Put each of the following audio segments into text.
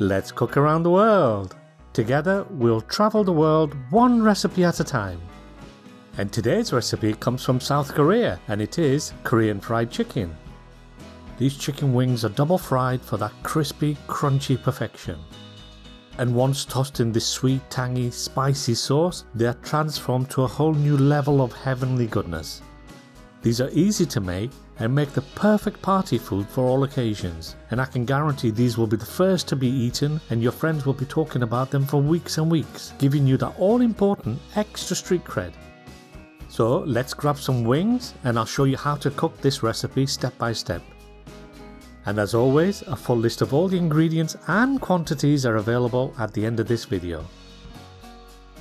Let's cook around the world. Together we'll travel the world one recipe at a time. And today's recipe comes from South Korea, and it is Korean fried chicken. These chicken wings are double fried for that crispy, crunchy perfection. And once tossed in this sweet, tangy, spicy sauce, they are transformed to a whole new level of heavenly goodness. These are easy to make and make the perfect party food for all occasions, and I can guarantee these will be the first to be eaten, and your friends will be talking about them for weeks and weeks, giving you that all-important extra street cred. So let's grab some wings and I'll show you how to cook this recipe step by step. And as always, a full list of all the ingredients and quantities are available at the end of this video.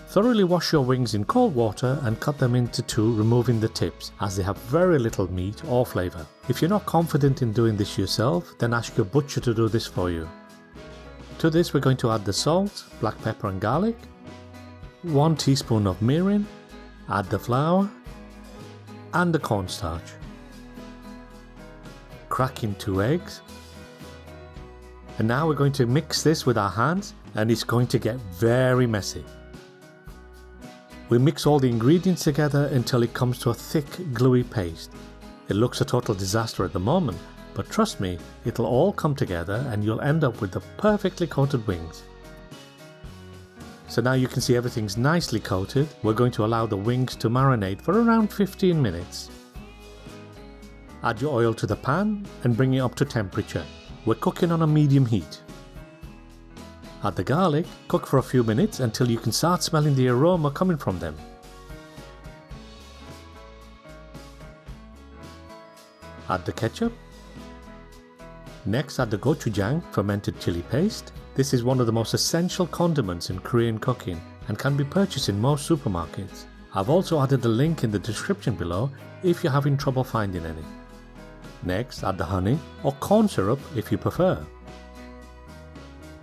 Thoroughly wash your wings in cold water and cut them into two, removing the tips, as they have very little meat or flavour. If you're not confident in doing this yourself, then ask your butcher to do this for you. To this we're going to add the salt, black pepper and garlic, 1 teaspoon of mirin, add the flour and the cornstarch. Crack in 2 eggs. And now we're going to mix this with our hands, and it's going to get very messy. We mix all the ingredients together until it comes to a thick, gluey paste. It looks a total disaster at the moment, but trust me, it'll all come together and you'll end up with the perfectly coated wings. So now you can see everything's nicely coated. We're going to allow the wings to marinate for around 15 minutes. Add your oil to the pan and bring it up to temperature. We're cooking on a medium heat. Add the garlic, cook for a few minutes until you can start smelling the aroma coming from them. Add the ketchup. Next add the gochujang fermented chili paste. This is one of the most essential condiments in Korean cooking and can be purchased in most supermarkets. I've also added the link in the description below if you're having trouble finding any. Next add the honey or corn syrup if you prefer.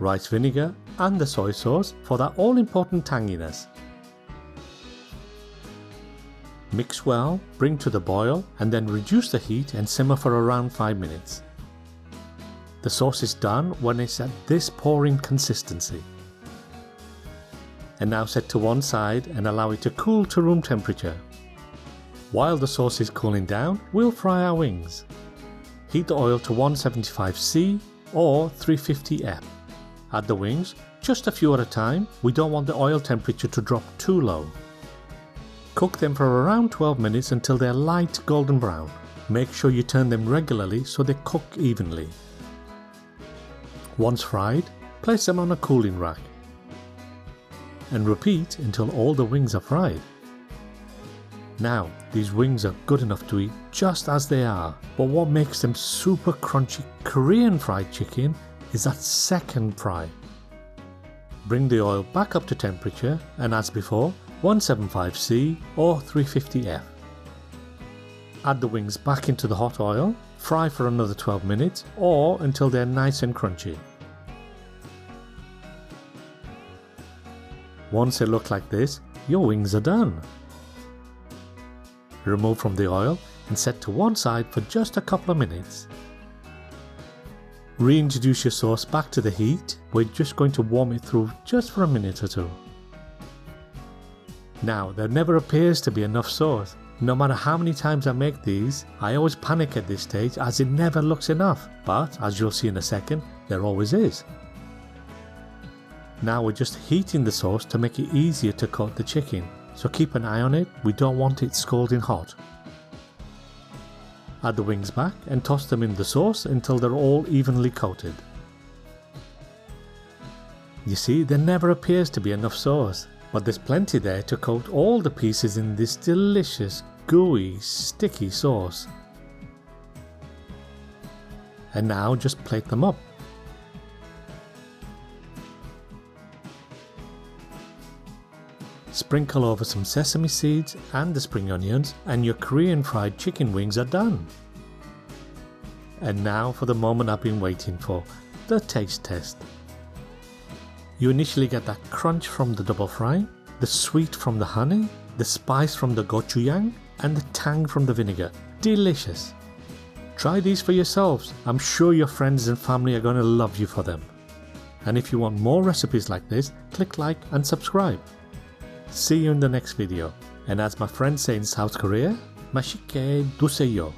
Rice vinegar and the soy sauce for that all-important tanginess. Mix well, bring to the boil and then reduce the heat and simmer for around 5 minutes. The sauce is done when it's at this pouring consistency. And now set to one side and allow it to cool to room temperature. While the sauce is cooling down, we'll fry our wings. Heat the oil to 175C or 350F. Add the wings, just a few at a time. We don't want the oil temperature to drop too low. Cook them for around 12 minutes until they're light golden brown. Make sure you turn them regularly so they cook evenly. Once fried, place them on a cooling rack. And repeat until all the wings are fried. Now, these wings are good enough to eat just as they are, but what makes them super crunchy Korean fried chicken is that second fry. Bring the oil back up to temperature and as before, 175C or 350F. Add the wings back into the hot oil, fry for another 12 minutes or until they're nice and crunchy. Once they look like this, your wings are done. Remove from the oil and set to one side for just a couple of minutes. Reintroduce your sauce back to the heat. We're just going to warm it through just for a minute or two. Now, there never appears to be enough sauce. No matter how many times I make these, I always panic at this stage as it never looks enough, but as you'll see in a second, there always is. Now we're just heating the sauce to make it easier to coat the chicken, so keep an eye on it, we don't want it scalding hot. Add the wings back and toss them in the sauce until they're all evenly coated. You see, there never appears to be enough sauce, but there's plenty there to coat all the pieces in this delicious, gooey, sticky sauce. And now just plate them up. Sprinkle over some sesame seeds and the spring onions and your Korean fried chicken wings are done. And now for the moment I've been waiting for, the taste test. You initially get that crunch from the double fry, the sweet from the honey, the spice from the gochujang and the tang from the vinegar. Delicious! Try these for yourselves, I'm sure your friends and family are going to love you for them. And if you want more recipes like this, click like and subscribe. See you in the next video. And as my friends say in South Korea, 맛있게 드세요.